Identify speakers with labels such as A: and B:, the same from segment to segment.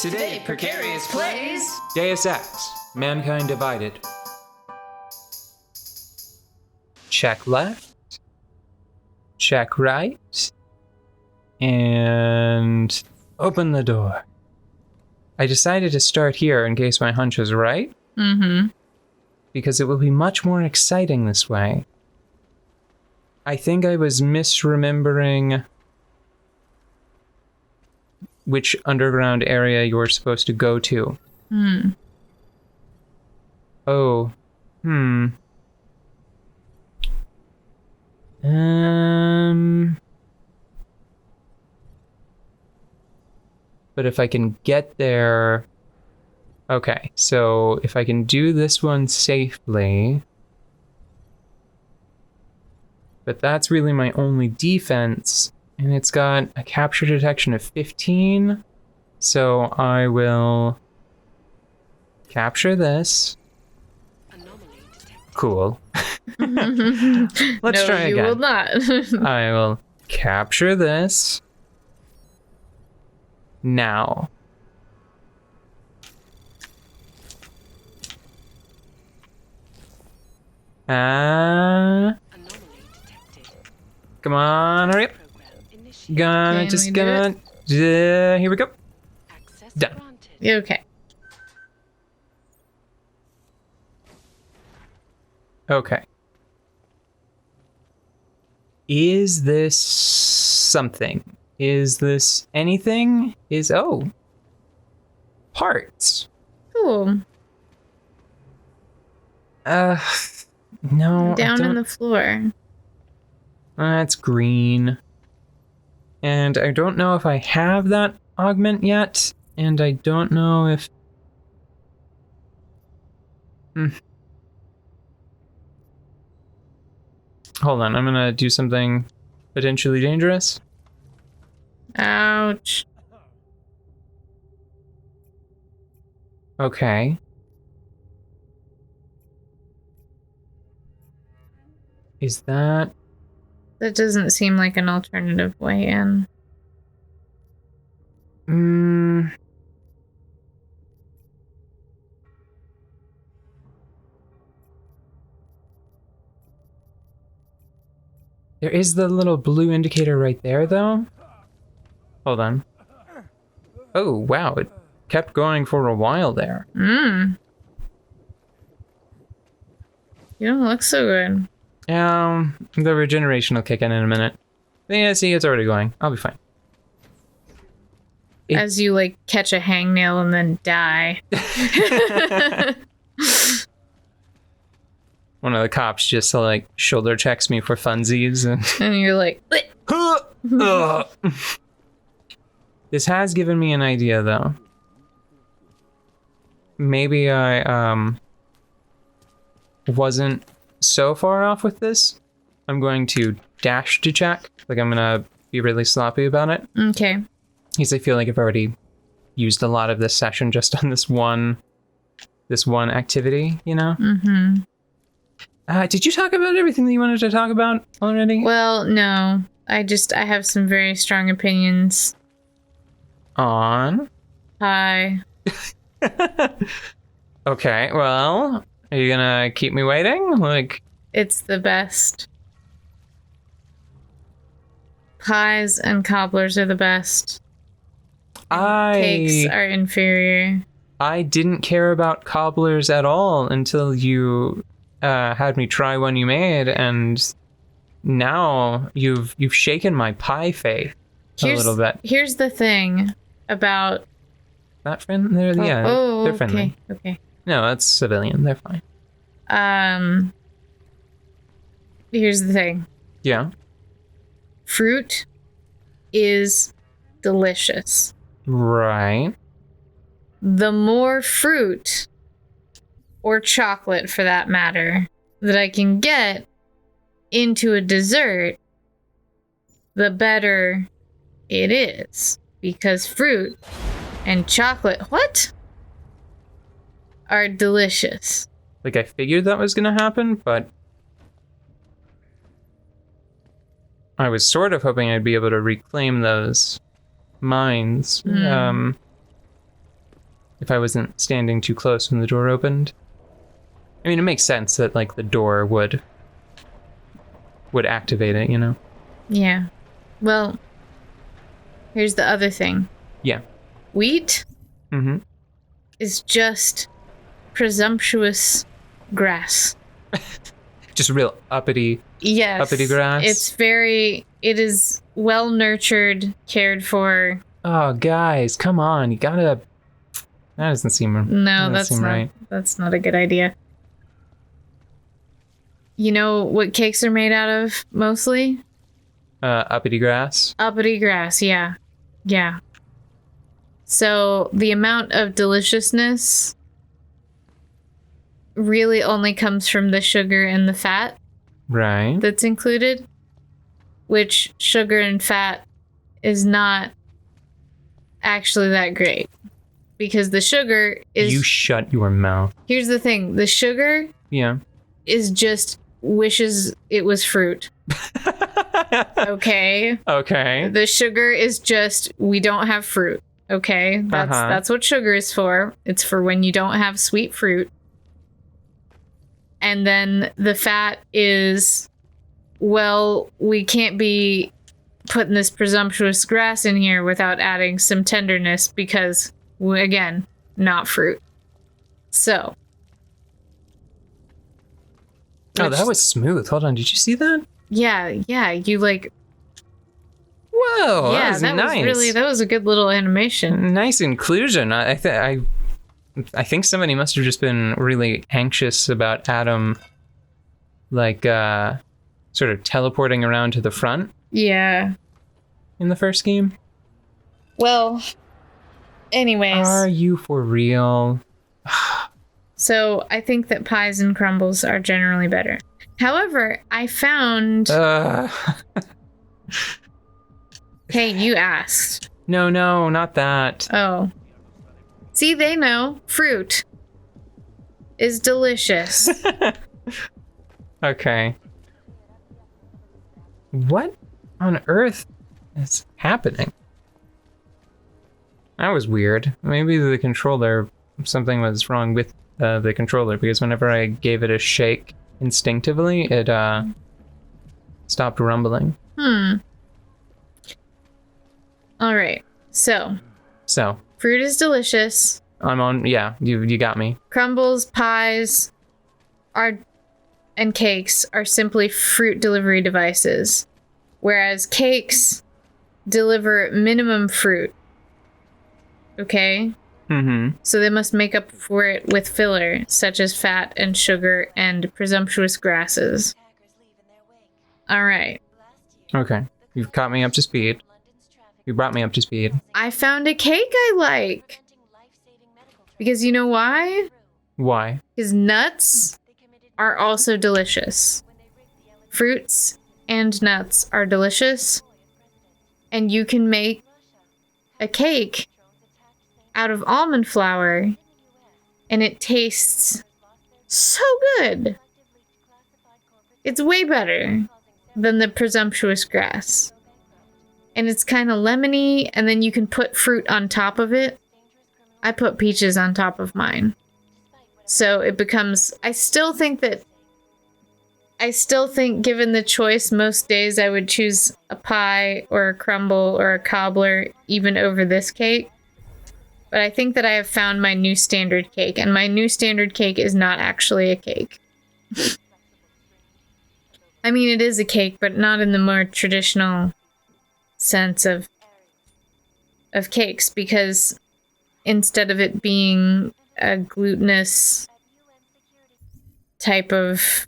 A: Today, Precarious plays
B: Deus Ex, Mankind Divided. Check left, check right, and open the door. I decided to start here in case my hunch is right.
C: Mm-hmm.
B: Because it will be much more exciting this way. I think I was misremembering which underground area you were supposed to go to. Oh. But if I can get there... Okay, so if I can do this one safely... But that's really my only defense, and it's got a capture detection of 15, so I will capture this. Cool. Let's try again.
C: No, you will not.
B: I will capture this. Now. Come on, hurry up. Here we go. Done.
C: Okay.
B: Okay. Is this something? Is this anything? Parts.
C: Cool.
B: No.
C: Down on the floor.
B: That's green. And I don't know if I have that augment yet. And I don't know if... Hold on, I'm gonna do something potentially dangerous.
C: Ouch.
B: Okay. Is that...
C: That doesn't seem like an alternative way in.
B: There is the little blue indicator right there, though. Hold on. Oh, wow, it kept going for a while there.
C: You don't look so good.
B: The regeneration will kick in a minute. Yeah, see, it's already going. I'll be fine.
C: As you, like, catch a hangnail and then die.
B: One of the cops just, like, shoulder checks me for funsies.
C: And you're like...
B: This has given me an idea, though. Maybe I, wasn't so far off with this. I'm going to dash to check. Like, I'm gonna be really sloppy about it.
C: Okay.
B: Because I feel like I've already used a lot of this session just on this one activity, you know? Did you talk about everything that you wanted to talk about already?
C: Well, no. I have some very strong opinions.
B: On?
C: Hi.
B: Okay, well, are you gonna keep me waiting? Like...
C: It's the best. Pies and cobblers are the best. Cakes are inferior.
B: I didn't care about cobblers at all until you had me try one you made, and now you've shaken my pie faith a little bit.
C: Here's the thing about...
B: That friend? They're friendly.
C: Okay.
B: No, that's civilian. They're fine.
C: Here's the thing.
B: Yeah.
C: Fruit is delicious.
B: Right.
C: The more fruit, or chocolate for that matter, that I can get into a dessert, the better it is. Because fruit and chocolate, are delicious.
B: Like, I figured that was gonna happen, but I was sort of hoping I'd be able to reclaim those mines. if I wasn't standing too close when the door opened. I mean, it makes sense that like the door would activate it, you know?
C: Yeah. Well, here's the other thing.
B: Yeah.
C: Wheat
B: Mm-hmm.
C: is just presumptuous grass.
B: Just real uppity.
C: Yes.
B: Uppity grass?
C: It is well nurtured, cared for.
B: Oh, guys, come on. You gotta... That doesn't seem...
C: No,
B: that's right.
C: That's not a good idea. You know what cakes are made out of, mostly?
B: Uppity grass?
C: Uppity grass, yeah. Yeah. So the amount of deliciousness really only comes from the sugar and the fat
B: Right.
C: that's included, which sugar and fat is not actually that great. Because the sugar is...
B: You shut your mouth.
C: Here's the thing. The sugar
B: Yeah.
C: is just wishes it was fruit. Okay?
B: Okay.
C: The sugar is just, we don't have fruit. Okay? That's what sugar is for. It's for when you don't have sweet fruit. And then the fat is, well, we can't be putting this presumptuous grass in here without adding some tenderness because, again, not fruit. So.
B: Oh, that was smooth. Hold on. Did you see that?
C: Yeah, you like...
B: Whoa,
C: yeah,
B: that was nice.
C: That was a good little animation.
B: Nice inclusion. I think somebody must have just been really anxious about Adam, like, sort of teleporting around to the front
C: Yeah.
B: in the first game.
C: Well, anyways.
B: Are you for real?
C: So I think that pies and crumbles are generally better. However, I found... Hey, you asked.
B: No, not that.
C: Oh. See, they know. Fruit is delicious.
B: Okay. What on earth is happening? That was weird. Maybe the controller, something was wrong with the controller, because whenever I gave it a shake instinctively, it stopped rumbling.
C: All right. So, fruit is delicious.
B: I'm on. Yeah, you got me.
C: Crumbles, pies, and cakes are simply fruit delivery devices, whereas cakes deliver minimum fruit. Okay?
B: Mm-hmm.
C: So they must make up for it with filler, such as fat and sugar and presumptuous grasses. All right.
B: Okay. You've caught me up to speed. You brought me up to speed.
C: I found a cake I like. Because you know why?
B: Why?
C: Because nuts are also delicious. Fruits and nuts are delicious. And you can make a cake out of almond flour. And it tastes so good. It's way better than the presumptuous grass. And it's kind of lemony, and then you can put fruit on top of it. I put peaches on top of mine. So it becomes... I still think given the choice, most days I would choose a pie or a crumble or a cobbler even over this cake. But I think that I have found my new standard cake, and my new standard cake is not actually a cake. I mean, it is a cake, but not in the more traditional sense of cakes, because instead of it being a glutinous type of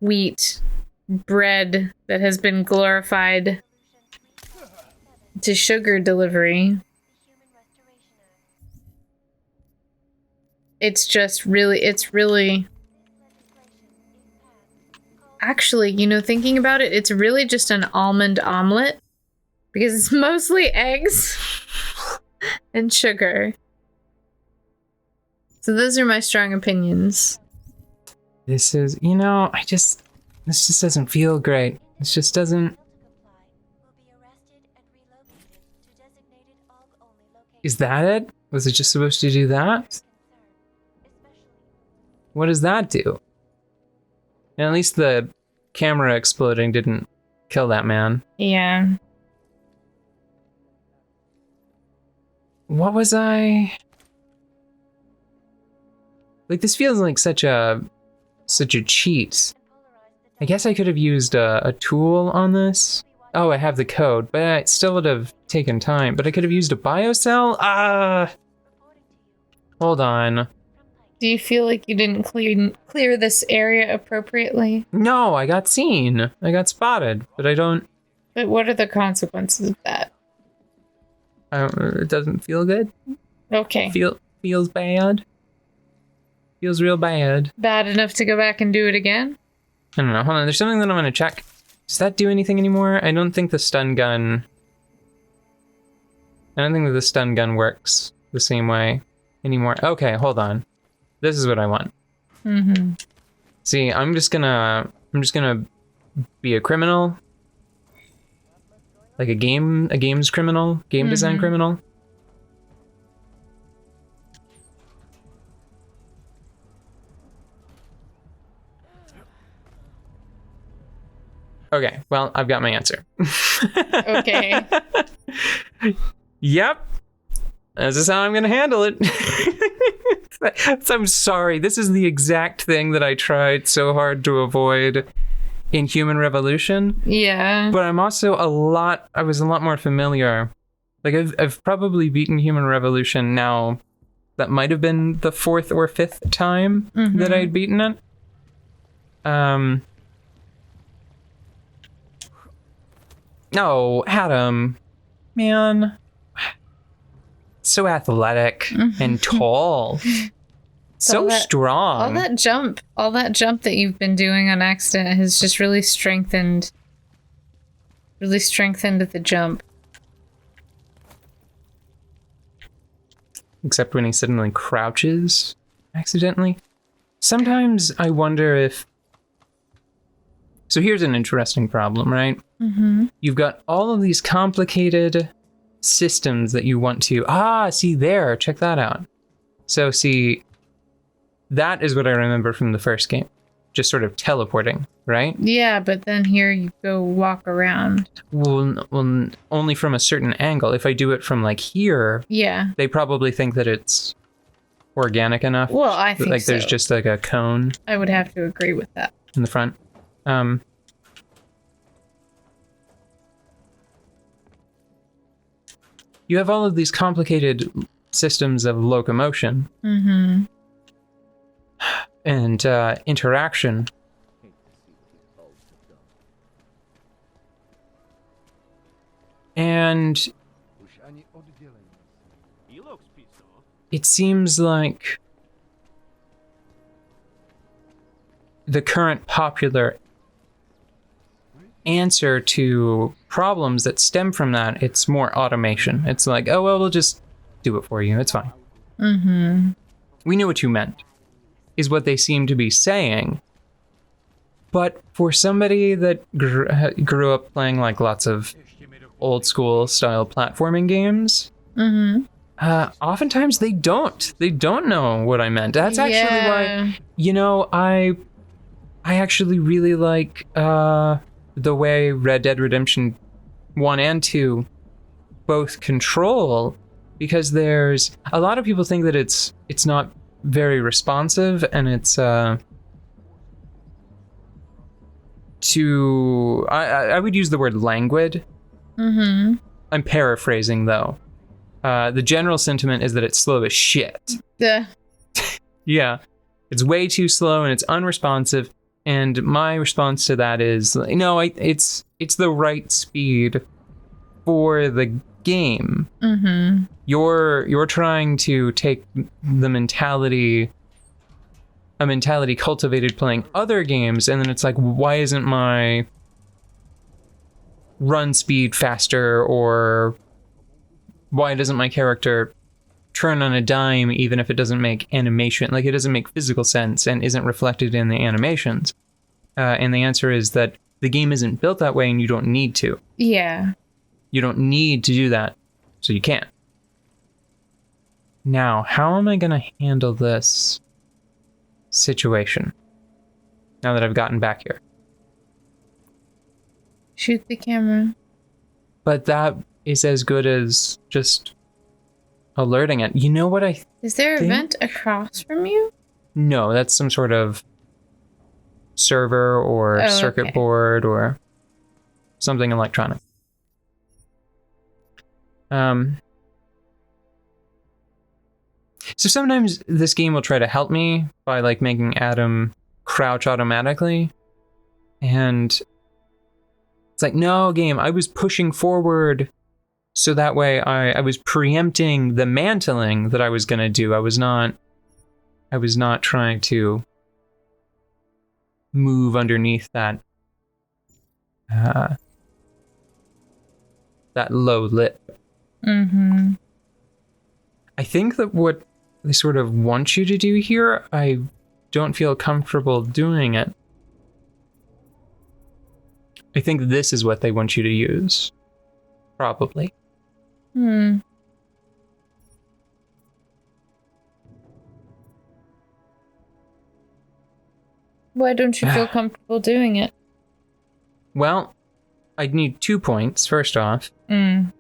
C: wheat bread that has been glorified to sugar delivery, it's really actually, you know, thinking about it, it's really just an almond omelet because it's mostly eggs and sugar. So those are my strong opinions.
B: This is, you know, this just doesn't feel great. This just doesn't Is that it? Was it just supposed to do that? What does that do? And at least the camera exploding didn't kill that man.
C: Yeah.
B: What was I? Like, this feels like such a cheat. I guess I could have used a tool on this. Oh, I have the code, but it still would have taken time. But I could have used a biocell? Hold on.
C: Do you feel like you didn't clear this area appropriately?
B: No, I got seen. I got spotted, but I don't...
C: But what are the consequences of that?
B: It doesn't feel good.
C: Okay.
B: Feels bad. Feels real bad.
C: Bad enough to go back and do it again?
B: I don't know. Hold on. There's something that I'm going to check. Does that do anything anymore? I don't think the stun gun... I don't think that the stun gun works the same way anymore. Okay, hold on. This is what I want.
C: Mm-hmm.
B: See, I'm just gonna be a criminal. Like a games criminal, game design criminal. Okay, well, I've got my answer.
C: Okay.
B: Yep. This is how I'm going to handle it. So I'm sorry. This is the exact thing that I tried so hard to avoid in Human Revolution.
C: Yeah.
B: But I'm also I was a lot more familiar. Like, I've probably beaten Human Revolution now. That might have been the 4th or 5th time that I'd beaten it. No, Adam. Man. So athletic and tall. So strong.
C: All that jump that you've been doing on accident has just really strengthened the jump.
B: Except when he suddenly crouches accidentally. Sometimes I wonder if... So here's an interesting problem, right? Mm-hmm. You've got all of these complicated systems that you want to... see there, check that out. So see, that is what I remember from the first game. Just sort of teleporting, right?
C: Yeah, but then here you go walk around.
B: Well, only from a certain angle. If I do it from like here,
C: yeah,
B: they probably think that it's organic enough.
C: Well, I think
B: like there's just like a cone.
C: I would have to agree with that.
B: In the front. You have all of these complicated systems of locomotion and interaction. And it seems like the current popular answer to problems that stem from that, it's more automation. It's like, oh, well, we'll just do it for you. It's fine. We knew what you meant, is what they seem to be saying. But for somebody that grew up playing like lots of old school style platforming games, oftentimes they don't know what I meant. That's actually why, you know, I actually really like the way Red Dead Redemption 1 and 2 both control, because there's a lot of people think that it's not very responsive, and it's I would use the word languid. I'm paraphrasing though. The general sentiment is that it's slow as shit. Yeah, it's way too slow and it's unresponsive. And my response to that is, no, it's the right speed for the game. You're trying to take the mentality cultivated playing other games, and then it's like, why isn't my run speed faster, or why doesn't my character turn on a dime even if it doesn't make animation, like it doesn't make physical sense and isn't reflected in the animations? And the answer is that the game isn't built that way and you don't need to.
C: Yeah.
B: You don't need to do that, so you can't. Now, how am I going to handle this situation now that I've gotten back here?
C: Shoot the camera.
B: But that is as good as just alerting it. You know what I
C: Is there a
B: think?
C: vent across from you?
B: No, that's some sort of server or circuit board or something electronic. So sometimes this game will try to help me by like making Adam crouch automatically. And it's like, no, game, I was pushing forward so that way I was preempting the mantling that I was going to do. I was not trying to move underneath that that low lip.
C: Mm-hmm.
B: I think that what they sort of want you to do here, I don't feel comfortable doing it. I think this is what they want you to use. Probably.
C: Hmm. Why don't you feel comfortable doing it?
B: Well, I'd need 2 points, first off.
C: Mm.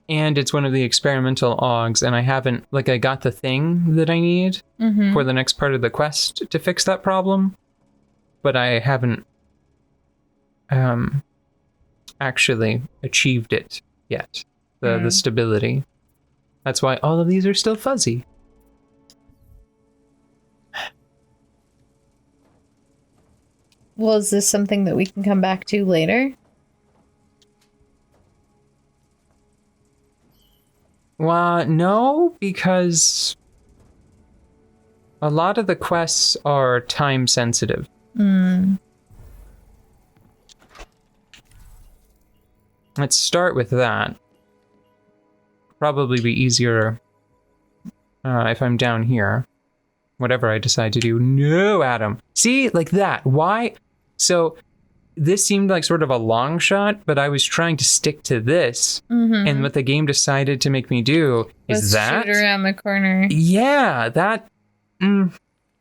B: And it's one of the experimental augs, and I haven't, like, I got the thing that I need for the next part of the quest to fix that problem, but I haven't actually achieved it yet, the stability. That's why all of these are still fuzzy.
C: Well, is this something that we can come back to later?
B: Well, no, because a lot of the quests are time sensitive. Let's start with that. Probably be easier if I'm down here. Whatever I decide to do. No, Adam. See, like that. Why? So this seemed like sort of a long shot, but I was trying to stick to this. And what the game decided to make me do is that.
C: Shoot around the corner.
B: Yeah, that. And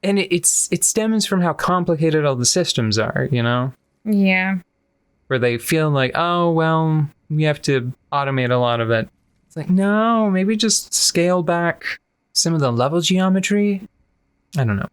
B: it stems from how complicated all the systems are, you know?
C: Yeah.
B: Where they feel like, oh, well, we have to automate a lot of it. It's like, no, maybe just scale back some of the level geometry. I don't know.